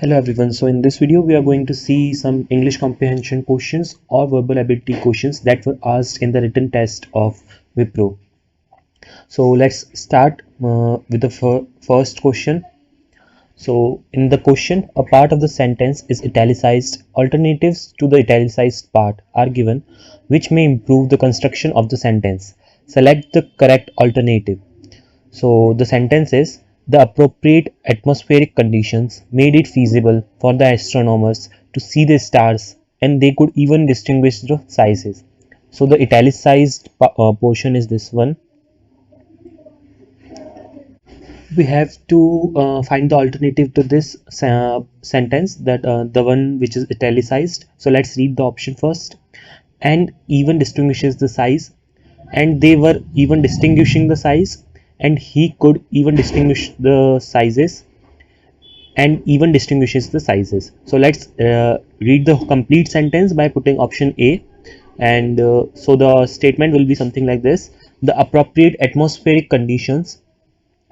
Hello everyone, so in this video we are going to see some English comprehension questions or verbal ability questions that were asked in the written test of Wipro. So let's start with the first question. So in the question, a part of the sentence is italicized. Alternatives to the italicized part are given which may improve the construction of the sentence. Select the correct alternative. So the sentence is the appropriate atmospheric conditions made it feasible for the astronomers to see the stars and they could even distinguish the sizes. So the italicized portion is this one. We have to find the alternative to this sentence, that the one which is italicized. So let's read the option first. And even distinguishes the size, and they were even distinguishing the size, and he could even distinguish the sizes, and even distinguishes the sizes. So let's read the complete sentence by putting option A. And so the statement will be something like this: the appropriate atmospheric conditions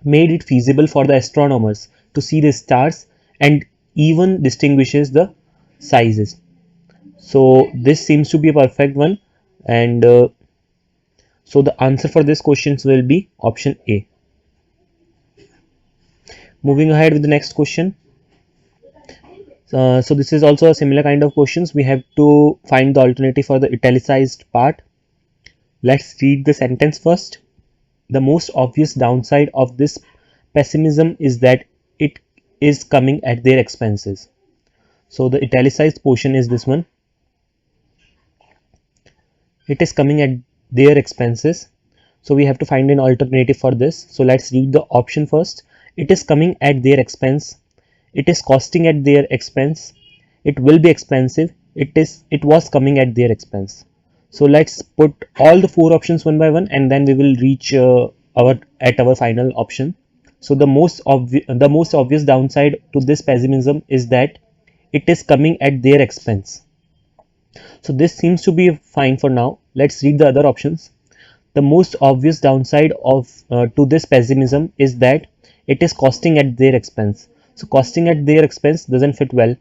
made it feasible for the astronomers to see the stars and even distinguishes the sizes. So this seems to be a perfect one, and so the answer for this questions will be option A. Moving ahead with the next question. So this is also a similar kind of questions. We have to find the alternative for the italicized part. Let's read the sentence first. The most obvious downside of this pessimism is that it is coming at their expenses. So the italicized portion is this one. It is coming at their expenses. So we have to find an alternative for this. So let's read the option first. It is coming at their expense. It is costing at their expense. It will be expensive. It was coming at their expense. So let's put all the four options one by one, and then we will reach our final option. So the most obvious downside to this pessimism is that it is coming at their expense. So this seems to be fine for now. Let's read the other options. The most obvious downside of to this pessimism is that it is costing at their expense. So costing at their expense doesn't fit well.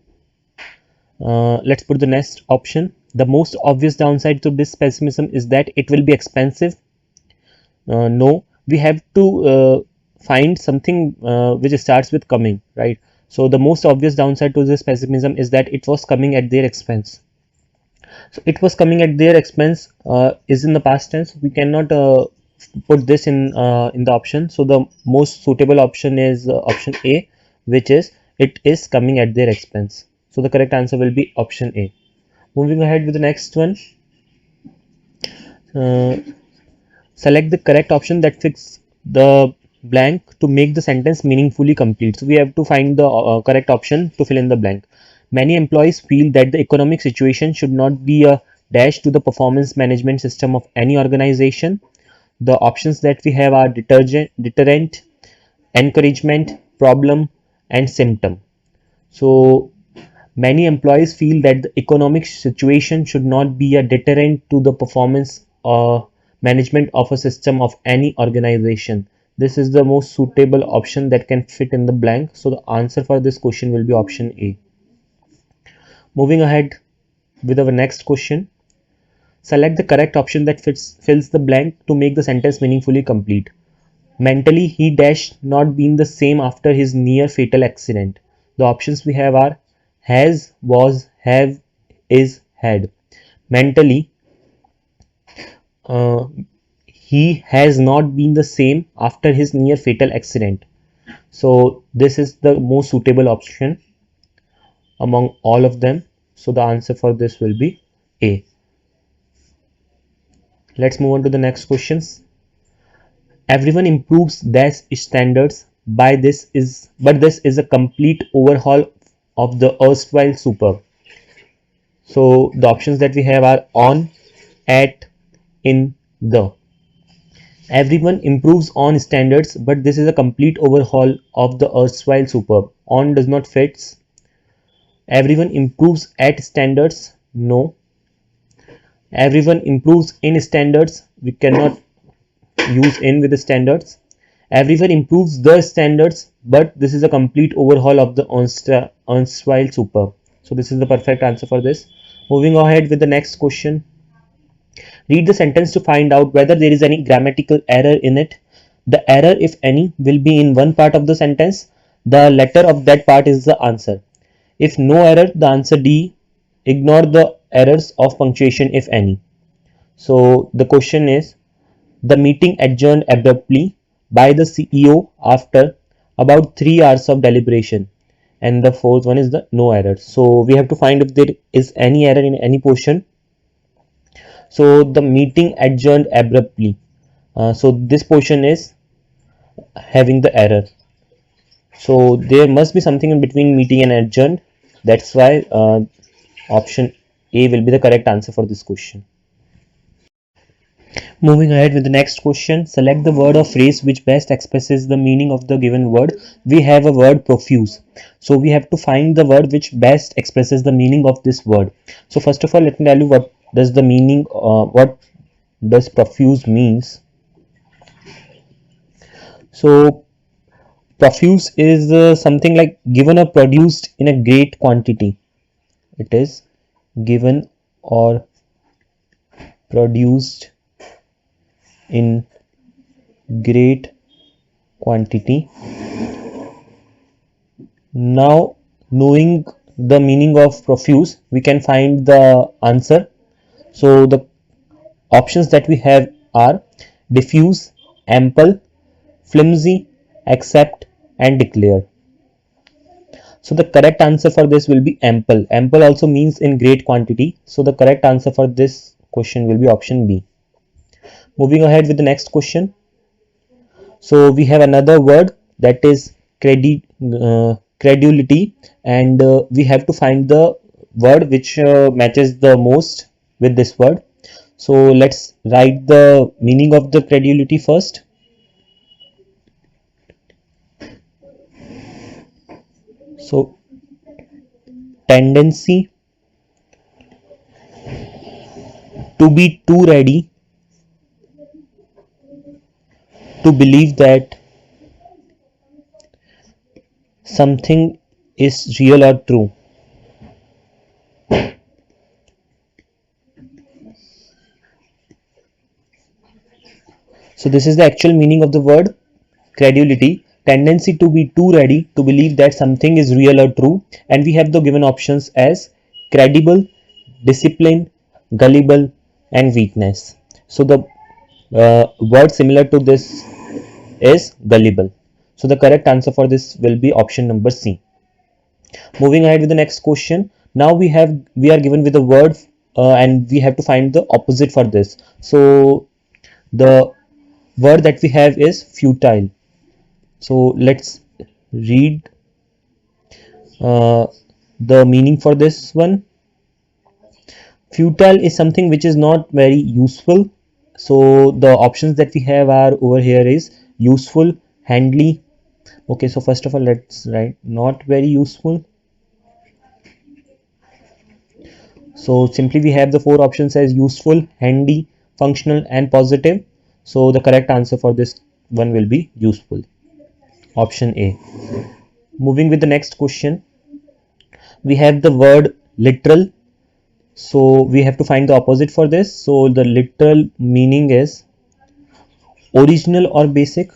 Let's put the next option. The most obvious downside to this pessimism is that it will be expensive. No, we have to find something which starts with coming, right? So the most obvious downside to this pessimism is that it was coming at their expense. So it was coming at their expense is in the past tense. We cannot put this in the option. So the most suitable option is option A, which is it is coming at their expense. So the correct answer will be option A. Moving ahead with the next one. Select the correct option that fits the blank to make the sentence meaningfully complete. So we have to find the correct option to fill in the blank. Many employees feel that the economic situation should not be a dash to the performance management system of any organization. The options that we have are deterrent, encouragement, problem, and symptom. So many employees feel that the economic situation should not be a deterrent to the performance or management of a system of any organization. This is the most suitable option that can fit in the blank. So the answer for this question will be option A. Moving ahead with our next question. Select the correct option that fills the blank to make the sentence meaningfully complete. Mentally, he dash not been the same after his near fatal accident. The options we have are has, was, have, is, had. Mentally, he has not been the same after his near fatal accident. So this is the most suitable option among all of them. So the answer for this will be A. Let's move on to the next questions. Everyone improves their standards but this is a complete overhaul of the erstwhile superb. So the options that we have are on, at, in, the. Everyone improves on standards, but this is a complete overhaul of the erstwhile superb. On does not fit. Everyone improves at standards. No. Everyone improves in standards. We cannot use in with the standards. Everyone improves their standards, but this is a complete overhaul of the erstwhile superb. So this is the perfect answer for this. Moving ahead with the next question. Read the sentence to find out whether there is any grammatical error in it. The error, if any, will be in one part of the sentence. The letter of that part is the answer. If no error, the answer D. Ignore the errors of punctuation, if any. So the question is, the meeting adjourned abruptly by the CEO after about 3 hours of deliberation. And the fourth one is the no error. So we have to find if there is any error in any portion. So the meeting adjourned abruptly. So this portion is having the error. So there must be something in between meeting and adjourned. That's why option A will be the correct answer for this question. Moving ahead with the next question, select the word or phrase which best expresses the meaning of the given word. We have a word profuse. So we have to find the word which best expresses the meaning of this word. So first of all, let me tell you what does the meaning, what does profuse means. So profuse is something like given or produced in a great quantity. It is given or produced in great quantity. Now, knowing the meaning of profuse, we can find the answer. So the options that we have are diffuse, ample, flimsy, accept, and declare. So the correct answer for this will be ample. Ample also means in great quantity. So the correct answer for this question will be option B. Moving ahead with the next question. So we have another word that is credulity, and we have to find the word which matches the most with this word. So let's write the meaning of the credulity first. So tendency to be too ready to believe that something is real or true. So this is the actual meaning of the word credulity, tendency to be too ready to believe that something is real or true, and we have the given options as credible, discipline, gullible, and weakness. So the word similar to this is gullible. So the correct answer for this will be option number C. Moving ahead with the next question. Now we are given with a word and we have to find the opposite for this. So the word that we have is futile. So let's read uh, the meaning for this one. Futile is something which is not very useful. So the options that we have are over here is useful, handy. Okay, so first of all, let's write not very useful. So simply we have the four options as useful, handy, functional, and positive. So the correct answer for this one will be useful. Option A. Moving with the next question, we have the word literal. So we have to find the opposite for this. So the literal meaning is original or basic.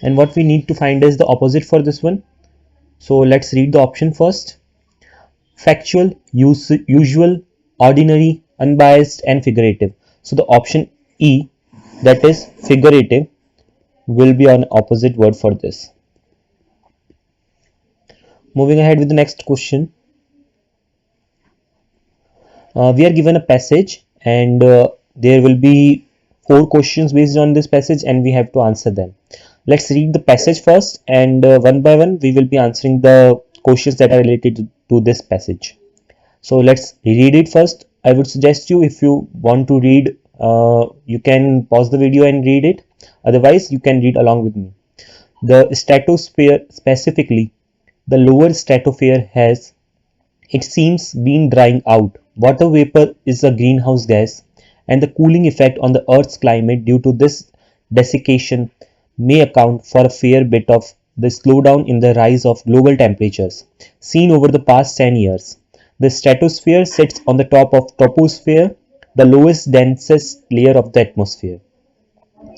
And what we need to find is the opposite for this one. So let's read the option first. Factual, usual, ordinary, unbiased, and figurative. So the option E, that is figurative, will be an opposite word for this. Moving ahead with the next question. We are given a passage and there will be 4 questions based on this passage and we have to answer them. Let's read the passage first and one by one we will be answering the questions that are related to this passage. So let's read it first. I would suggest you, if you want to read, you can pause the video and read it. Otherwise, you can read along with me. The stratosphere, specifically the lower stratosphere, has, it seems, been drying out. Water vapor is a greenhouse gas, and the cooling effect on the Earth's climate due to this desiccation may account for a fair bit of the slowdown in the rise of global temperatures seen over the past 10 years. The stratosphere sits on the top of troposphere, the lowest densest layer of the atmosphere.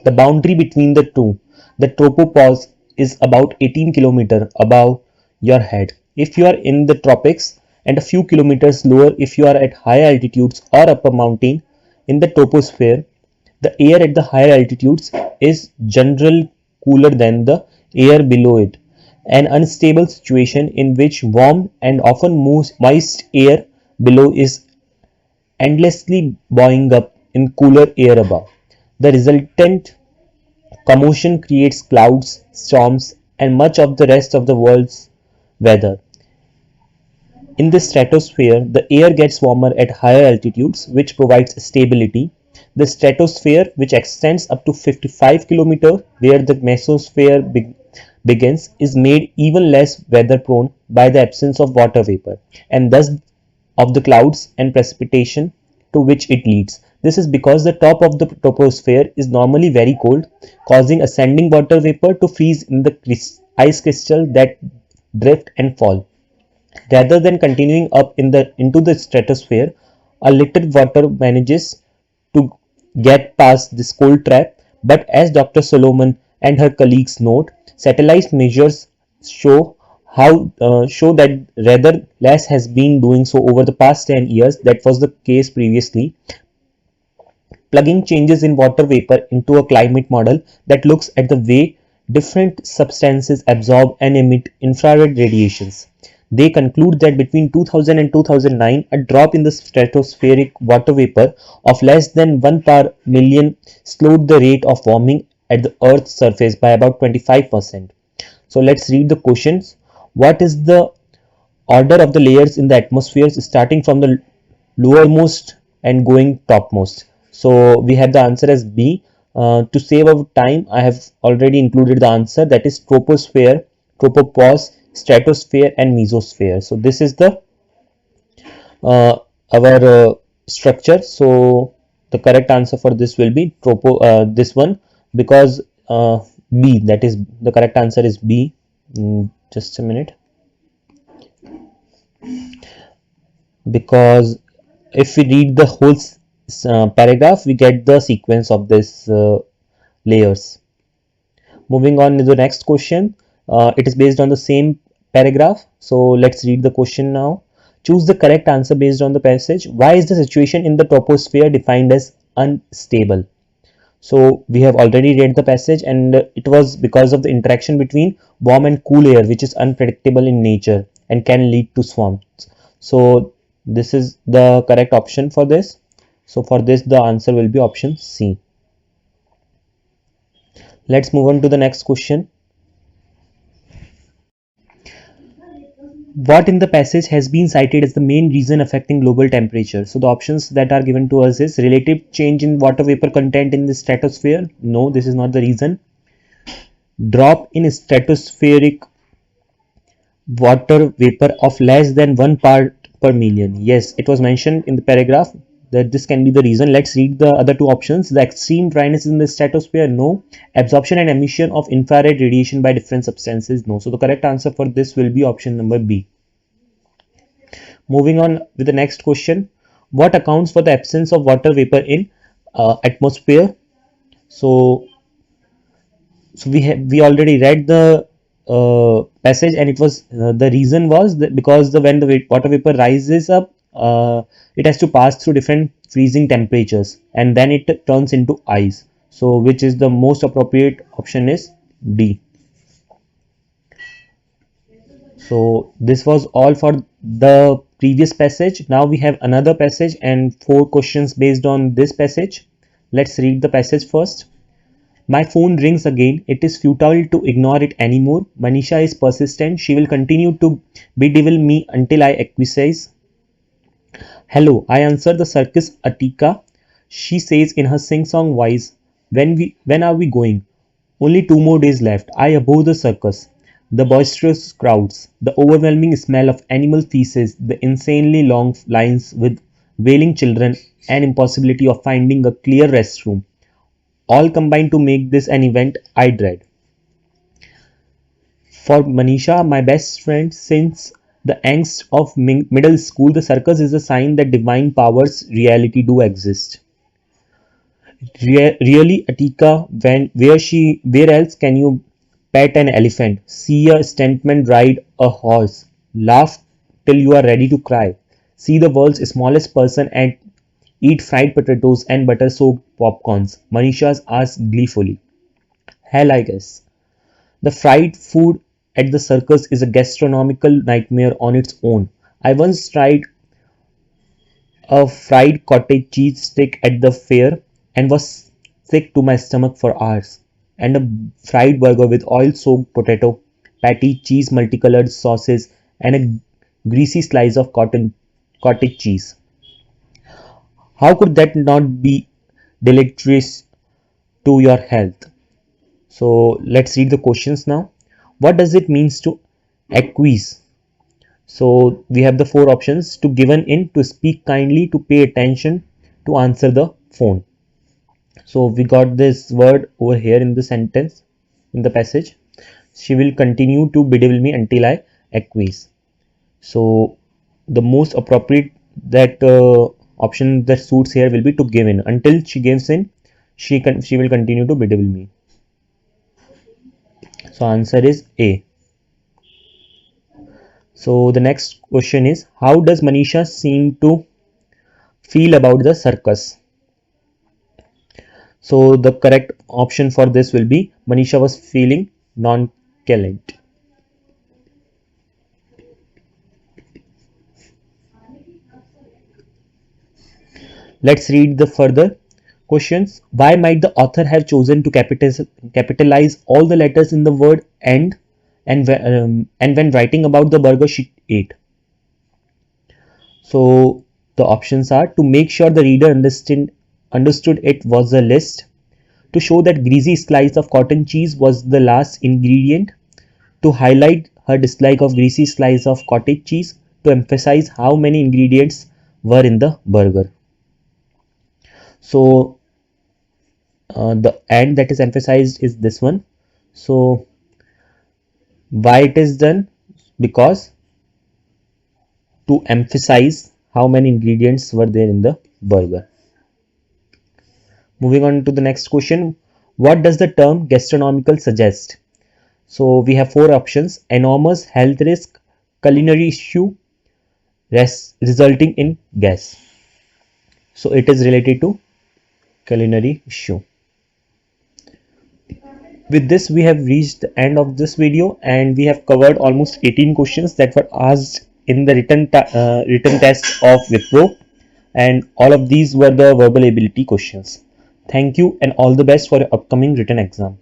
The boundary between the two, the tropopause, is about 18 km above your head if you are in the tropics, and a few kilometers lower if you are at higher altitudes or up a mountain. In the troposphere, the air at the higher altitudes is generally cooler than the air below it, an unstable situation in which warm and often moist air below is endlessly boiling up in cooler air above. The resultant commotion creates clouds, storms, and much of the rest of the world's weather. In the stratosphere, the air gets warmer at higher altitudes, which provides stability. The stratosphere, which extends up to 55 km, where the mesosphere begins, is made even less weather prone by the absence of water vapor, and thus of the clouds and precipitation to which it leads. This is because the top of the troposphere is normally very cold, causing ascending water vapor to freeze in the ice crystal that drift and fall. Rather than continuing up into the stratosphere, a little water manages to get past this cold trap. But as Dr. Solomon and her colleagues note, satellite measures show that rather less has been doing so over the past 10 years. That was the case previously. Plugging changes in water vapor into a climate model that looks at the way different substances absorb and emit infrared radiations. They conclude that between 2000 and 2009, a drop in the stratospheric water vapor of less than 1 per million slowed the rate of warming at the Earth's surface by about 25%. So let's read the questions. What is the order of the layers in the atmosphere starting from the lowermost and going topmost? So we have the answer as B. To save our time, I have already included the answer, that is troposphere, tropopause, stratosphere and mesosphere. So this is the our structure. So the correct answer for this will be this one, because B, that is the correct answer is B. Just a minute, because if we read the whole paragraph, we get the sequence of this layers. Moving on to the next question. It is based on the same paragraph. So let's read the question now. Choose the correct answer based on the passage. Why is the situation in the troposphere defined as unstable? So we have already read the passage, and it was because of the interaction between warm and cool air, which is unpredictable in nature and can lead to swarms. So this is the correct option for this. So for this, the answer will be option C. Let's move on to the next question. What in the passage has been cited as the main reason affecting global temperature? So the options that are given to us is relative change in water vapor content in the stratosphere. No, this is not the reason. Drop in stratospheric water vapor of less than 1 part per million. Yes, it was mentioned in the paragraph that this can be the reason. Let's read the other two options. The extreme dryness in the stratosphere. No. Absorption and emission of infrared radiation by different substances. No. So the correct answer for this will be option number B. Moving on with the next question. What accounts for the absence of water vapor in atmosphere? So we already read the passage, and it was the reason was that because when the water vapor rises up, it has to pass through different freezing temperatures, and then it turns into ice. So which is the most appropriate option is D. So this was all for the previous passage. Now we have another passage and 4 questions based on this passage. Let's read the passage first. My phone rings again. It is futile to ignore it anymore. Manisha is persistent. She will continue to bedevil me until I acquiesce. Hello, I answer the circus Atika. She says in her sing-song voice. When are we going? Only 2 more days left. I abhor the circus. The boisterous crowds, the overwhelming smell of animal feces, the insanely long lines with wailing children, and impossibility of finding a clear restroom, all combined to make this an event I dread. For Manisha, my best friend since the angst of middle school, the circus is a sign that divine powers reality do exist. Really, Atika, where else can you pet an elephant, see a stuntman ride a horse, laugh till you are ready to cry, see the world's smallest person and eat fried potatoes and butter soaked popcorns? Manisha asked gleefully. Hell, I guess. The fried food at the circus is a gastronomical nightmare on its own. I once tried a fried cottage cheese stick at the fair and was sick to my stomach for hours. And a fried burger with oil soaked potato patty, cheese, multicolored sauces, and a greasy slice of cottage cheese. How could that not be deleterious to your health? So let's read the questions now. What does it means to acquiesce? So we have the four options: to given in, to speak kindly, to pay attention, to answer the phone. So we got this word over here in the sentence, in the passage. She will continue to bedevil me until I acquiesce. So the most appropriate that option that suits here will be to give in. Until she gives in, she will continue to bedevil me. So answer is A. So the next question is, how does Manisha seem to feel about the circus? So the correct option for this will be Manisha was feeling nonchalant. Let's read the further questions. Why might the author have chosen to capitalize all the letters in the word end and when writing about the burger she ate? So the options are to make sure the reader understood it was a list, to show that greasy slice of cotton cheese was the last ingredient, to highlight her dislike of greasy slice of cottage cheese, to emphasize how many ingredients were in the burger. So the and that is emphasized is this one. So why it is done? Because to emphasize how many ingredients were there in the burger. Moving on to the next question. What does the term gastronomical suggest? So we have four options: enormous health risk, culinary issue, resulting in gas. So it is related to culinary issue. With this, we have reached the end of this video and we have covered almost 18 questions that were asked in the written test of Wipro, and all of these were the verbal ability questions. Thank you and all the best for your upcoming written exam.